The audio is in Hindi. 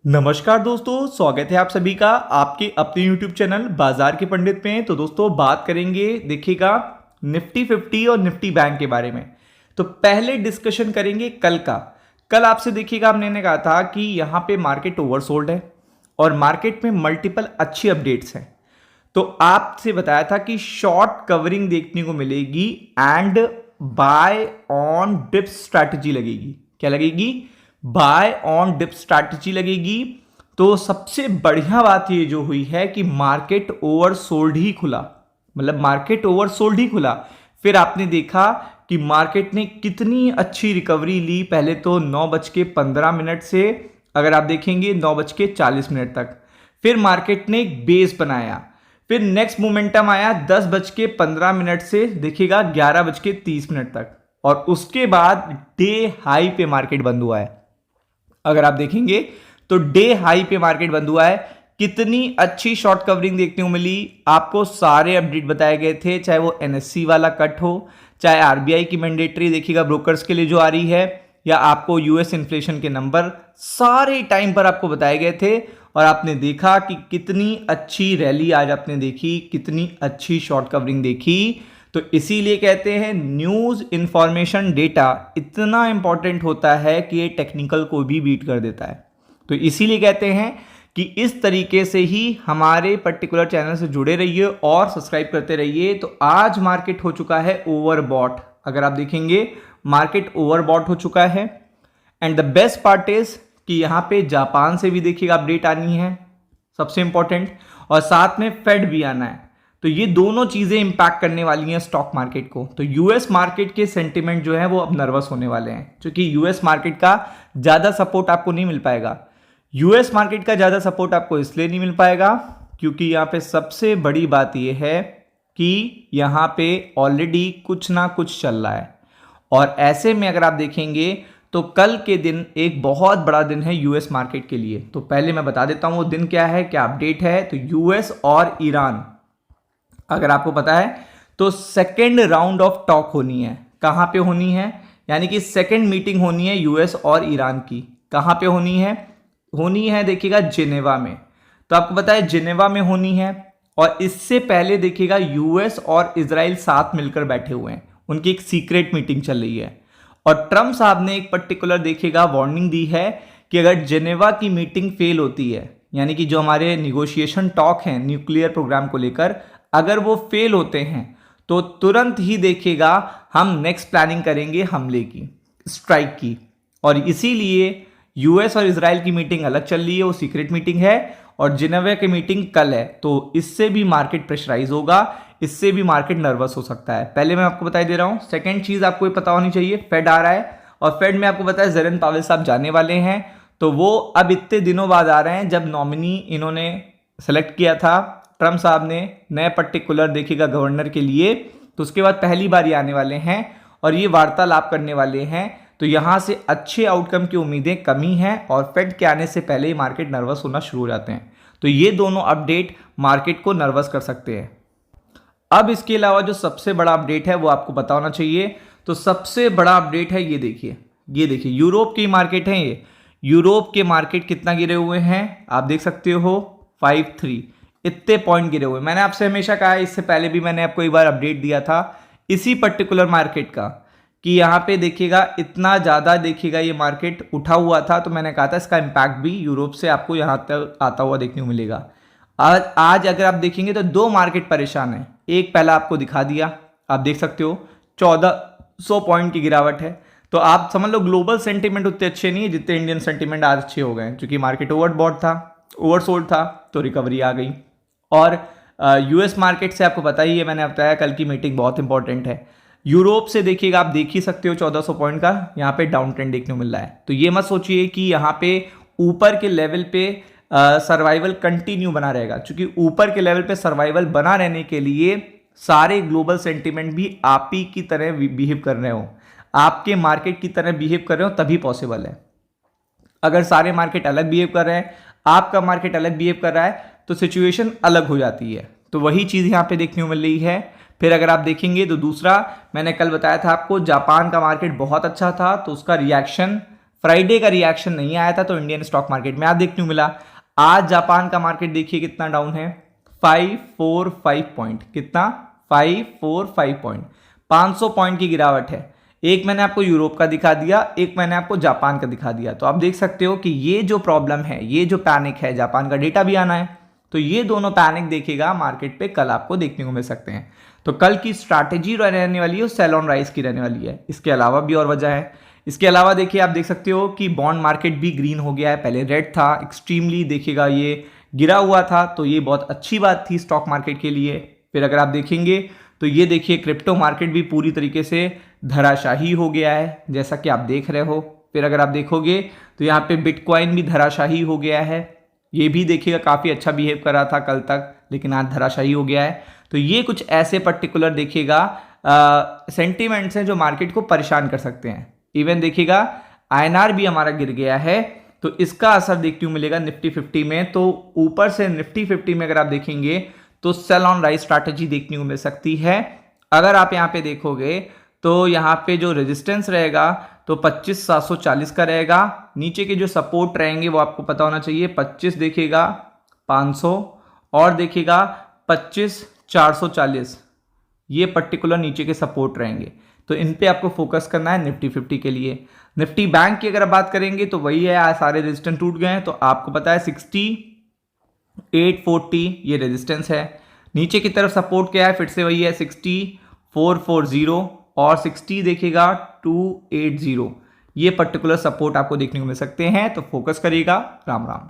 नमस्कार दोस्तों, स्वागत है आप सभी का आपके अपने YouTube चैनल बाजार के पंडित में। तो दोस्तों बात करेंगे, देखिएगा, निफ्टी 50 और निफ्टी बैंक के बारे में। तो पहले डिस्कशन करेंगे कल का। कल आपसे देखिएगा हमने कहा था कि यहाँ पे मार्केट ओवरसोल्ड है और मार्केट में मल्टीपल अच्छी अपडेट्स हैं। तो आपसे बताया था कि शॉर्ट कवरिंग देखने को मिलेगी and buy on dip strategy लगेगी। क्या लगेगी? बाय ऑन डिप स्ट्रैटेजी लगेगी। तो सबसे बढ़िया बात ये जो हुई है कि मार्केट ओवरसोल्ड ही खुला, मतलब मार्केट ओवरसोल्ड ही खुला। फिर आपने देखा कि मार्केट ने कितनी अच्छी रिकवरी ली। पहले तो 9:15 से अगर आप देखेंगे 9:40 तक, फिर मार्केट ने एक बेस बनाया। फिर नेक्स्ट मोमेंटम आया 10:15 से देखिएगा 11:30 तक, और उसके बाद डे हाई पे मार्केट बंद हुआ है। अगर आप देखेंगे तो डे हाई पे मार्केट बंद हुआ है। कितनी अच्छी शॉर्ट कवरिंग देखने को मिली। आपको सारे अपडेट बताए गए थे, चाहे वो एनएससी वाला कट हो, चाहे आरबीआई की मैंडेटरी देखिएगा ब्रोकर्स के लिए जो आ रही है, या आपको यूएस इन्फ्लेशन के नंबर, सारे टाइम पर आपको बताए गए थे। और आपने देखा कि कितनी अच्छी रैली आज आपने देखी, कितनी अच्छी शॉर्ट कवरिंग देखी। तो इसीलिए कहते हैं न्यूज़ इंफॉर्मेशन डेटा इतना इंपॉर्टेंट होता है कि ये टेक्निकल को भी बीट कर देता है। तो इसीलिए कहते हैं कि इस तरीके से ही हमारे पर्टिकुलर चैनल से जुड़े रहिए और सब्सक्राइब करते रहिए। तो आज मार्केट हो चुका है ओवरबॉट। अगर आप देखेंगे मार्केट ओवरबॉट हो चुका है। And the best part is कि यहाँ पे जापान से भी देखिएगा अपडेट आनी है, सबसे इंपॉर्टेंट, और साथ में फेड भी आना है। तो ये दोनों चीजें इंपैक्ट करने वाली हैं स्टॉक मार्केट को। तो यूएस मार्केट के सेंटिमेंट जो है वो अब नर्वस होने वाले हैं, क्योंकि यूएस मार्केट का ज्यादा सपोर्ट आपको नहीं मिल पाएगा। यूएस मार्केट का ज्यादा सपोर्ट आपको इसलिए नहीं मिल पाएगा क्योंकि यहाँ पे सबसे बड़ी बात यह है कि यहाँ पे ऑलरेडी कुछ ना कुछ चल रहा है। और ऐसे में अगर आप देखेंगे तो कल के दिन एक बहुत बड़ा दिन है यूएस मार्केट के लिए। तो पहले मैं बता देता हूं वो दिन क्या है, क्या अपडेट है। तो यूएस और ईरान, अगर आपको पता है, तो सेकेंड राउंड ऑफ टॉक होनी है। कहां पे होनी है? यानी कि सेकेंड मीटिंग होनी है यूएस और ईरान की। कहां पे होनी है? होनी है देखिएगा जिनेवा में। तो आपको पता है जिनेवा में होनी है। और इससे पहले देखिएगा यूएस और इजराइल साथ मिलकर बैठे हुए हैं, उनकी एक सीक्रेट मीटिंग चल रही है। और ट्रम्प साहब ने एक पर्टिकुलर देखिएगा वार्निंग दी है कि अगर जिनेवा की मीटिंग फेल होती है, यानी कि जो हमारे निगोशिएशन टॉक हैं न्यूक्लियर प्रोग्राम को लेकर, अगर वो फेल होते हैं तो तुरंत ही देखिएगा हम नेक्स्ट प्लानिंग करेंगे हमले की, स्ट्राइक की। और इसीलिए यूएस और इजराइल की मीटिंग अलग चल रही है, वो सीक्रेट मीटिंग है, और जिनेवा की मीटिंग कल है। तो इससे भी मार्केट प्रेशराइज होगा, इससे भी मार्केट नर्वस हो सकता है। पहले मैं आपको बता दे रहा हूं। सेकंड चीज आपको ये पता होनी चाहिए, फेड आ रहा है, और फेड में आपको पता है जेरन पावेल साहब जाने वाले हैं। तो वो अब इतने दिनों बाद आ रहे हैं जब नॉमिनी इन्होंने सेलेक्ट किया था ट्रम्प साहब ने नए पर्टिकुलर देखिएगा गवर्नर के लिए। तो उसके बाद पहली बार ये आने वाले हैं और ये वार्तालाप करने वाले हैं। तो यहां से अच्छे आउटकम की उम्मीदें कमी हैं, और फेड के आने से पहले ही मार्केट नर्वस होना शुरू हो जाते हैं। तो ये दोनों अपडेट मार्केट को नर्वस कर सकते हैं। अब इसके अलावा जो सबसे बड़ा अपडेट है वो आपको पता होना चाहिए। तो सबसे बड़ा अपडेट है, ये देखिए, ये देखिए, यूरोप की मार्केट है। ये यूरोप के मार्केट कितना गिरे हुए हैं आप देख सकते हो, 53 इतने पॉइंट गिरे हुए। मैंने आपसे हमेशा कहा है, इससे पहले भी मैंने आपको एक बार अपडेट दिया था इसी पर्टिकुलर मार्केट का, कि यहाँ पे देखिएगा इतना ज़्यादा देखिएगा ये मार्केट उठा हुआ था। तो मैंने कहा था इसका इम्पैक्ट भी यूरोप से आपको यहाँ तक आता हुआ देखने को मिलेगा। आज अगर आप देखेंगे तो दो मार्केट परेशान है। एक पहला आपको दिखा दिया, आप देख सकते हो 1400 पॉइंट की गिरावट है। तो आप समझ लो ग्लोबल सेंटीमेंट उतने अच्छे नहीं है जितने इंडियन सेंटीमेंट आज अच्छे हो गए हैं, क्योंकि मार्केट ओवरबॉट था, ओवरसोल्ड था, तो रिकवरी आ गई। और यूएस मार्केट से आपको पता ही है, मैंने बताया कल की मीटिंग बहुत इंपॉर्टेंट है। यूरोप से देखिएगा आप देख ही सकते हो 1400 पॉइंट का यहाँ पे डाउन ट्रेंड देखने को मिल रहा है। तो ये मत सोचिए कि यहाँ पे ऊपर के लेवल पे सर्वाइवल कंटिन्यू बना रहेगा, क्योंकि ऊपर के लेवल पे सर्वाइवल बना रहने के लिए सारे ग्लोबल सेंटीमेंट भी आप ही की तरह बिहेव कर रहे हो, आपके मार्केट की तरह बिहेव कर रहे हो, तभी पॉसिबल है। अगर सारे मार्केट अलग बिहेव कर रहे हैं, आपका मार्केट अलग बिहेव कर रहा है, तो सिचुएशन अलग हो जाती है। तो वही चीज़ यहाँ पे देखने को मिल रही है। फिर अगर आप देखेंगे तो दूसरा, मैंने कल बताया था आपको, जापान का मार्केट बहुत अच्छा था, तो उसका रिएक्शन फ्राइडे का रिएक्शन नहीं आया था तो इंडियन स्टॉक मार्केट में आप देखने को मिला। आज जापान का मार्केट देखिए कितना डाउन है, 545 पॉइंट, कितना 545 पॉइंट, 500 पॉइंट की गिरावट है। एक मैंने आपको यूरोप का दिखा दिया, एक मैंने आपको जापान का दिखा दिया। तो आप देख सकते हो कि ये जो प्रॉब्लम है, ये जो पैनिक है, जापान का डेटा भी आना है, तो ये दोनों पैनिक देखेगा मार्केट पे कल आपको देखने को मिल सकते हैं। तो कल की स्ट्रैटेजी रहने वाली है सेल ऑन राइज की रहने वाली है। इसके अलावा भी और वजह है। इसके अलावा देखिए आप देख सकते हो कि बॉन्ड मार्केट भी ग्रीन हो गया है, पहले रेड था, एक्सट्रीमली देखिएगा ये गिरा हुआ था, तो ये बहुत अच्छी बात थी स्टॉक मार्केट के लिए। फिर अगर आप देखेंगे तो ये देखिए क्रिप्टो मार्केट भी पूरी तरीके से धराशाही हो गया है, जैसा कि आप देख रहे हो। फिर अगर आप देखोगे तो यहाँ पे बिटकॉइन भी धराशाही हो गया है, ये भी देखिएगा काफ़ी अच्छा बिहेव कर रहा था कल तक, लेकिन आज धराशाही हो गया है। तो ये कुछ ऐसे पर्टिकुलर देखिएगा सेंटिमेंट्स हैं जो मार्केट को परेशान कर सकते हैं। इवन देखिएगा INR भी हमारा गिर गया है, तो इसका असर देखने को मिलेगा निफ्टी 50 में। तो ऊपर से निफ्टी 50 में अगर आप देखेंगे तो सेल ऑन राइज स्ट्रैटेजी देखने को मिल सकती है। अगर आप यहाँ पे देखोगे तो यहाँ पे जो रेजिस्टेंस रहेगा तो 25,740 का रहेगा। नीचे के जो सपोर्ट रहेंगे वो आपको पता होना चाहिए, 25 देखिएगा 500 और देखिएगा 25,440, ये पर्टिकुलर नीचे के सपोर्ट रहेंगे। तो इन पे आपको फोकस करना है निफ्टी 50 के लिए। निफ्टी बैंक की अगर बात करेंगे तो वही है, आज सारे रेजिस्टेंस टूट गए हैं। तो आपको पता है 6840 ये रेजिस्टेंस है। नीचे की तरफ सपोर्ट क्या है, फिर से वही है 6440 और 60 देखिएगा 280, ये पर्टिकुलर सपोर्ट आपको देखने को मिल सकते हैं। तो फोकस करिएगा। राम राम।